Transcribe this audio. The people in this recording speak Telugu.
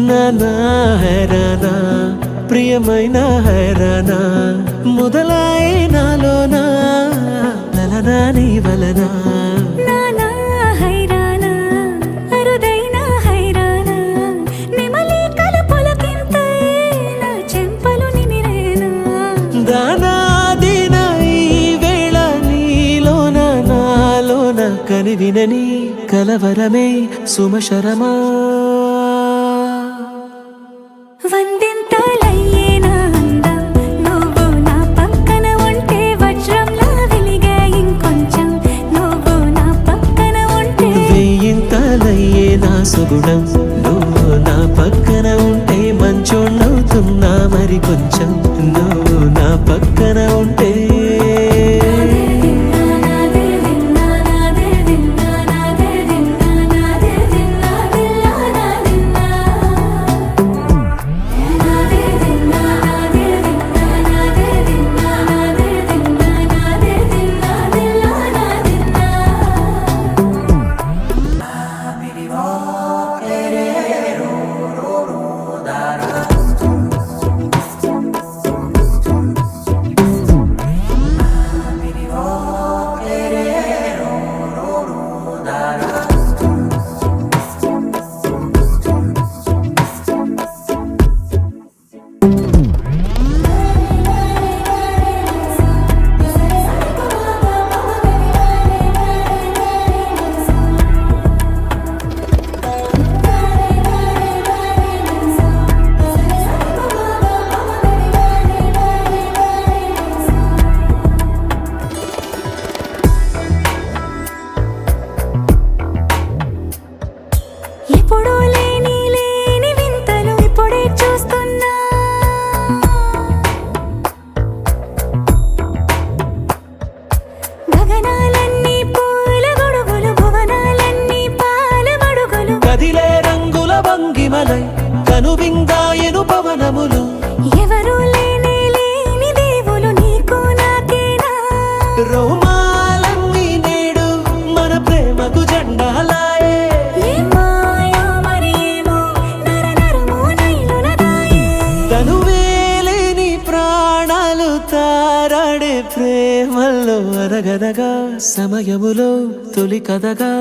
నానా హైరానా ప్రియమైన హైరానా మొదలాయి నాలోనా లలనా నీ వలనా నానా హైరానా అరుదైన హైరానా నెమలి కలుపులకింతై నా చెంపలు నిమిరేనా దానాదిన ఈ వేళ నీలోన నాలోన కనివినని కలవరమే సుమశరమా వందింతలయ్యేనా అందం నువ్వు నా పక్కన ఉంటే వజ్రంలా వెలిగే ఇంకొంచెం నువ్వు నా పక్కన ఉంటే వెయ్యింతలయ్యే నా సుగుణం నువ్వు నా పక్కన ఉంటే మంచోణ్ణవుతున్నా మరి కొంచెం నువ్వు నా పక్కన ఉంటే ఎప్పుడూ లేని వింతలు ఇప్పుడే చూస్తున్నా గగనాలన్నీ పూల గొడుగులు భువనాలన్నీ పాల మడుగులు కదిలే రంగుల భంగిమలై కనువిందాయను పవనములు ఎవరూ లేని దేవులు నీకు నాకేనా రోమాలన్నీ నేడు మన ప్రేమకు జెండాలాయే ఏమాయో మరి ఏమో నరనరమో నైలున దాయే తనువేలేని ప్రాణాలు తారాడే ప్రేమల్లో అరగదగా సమయములో తొలి కథగా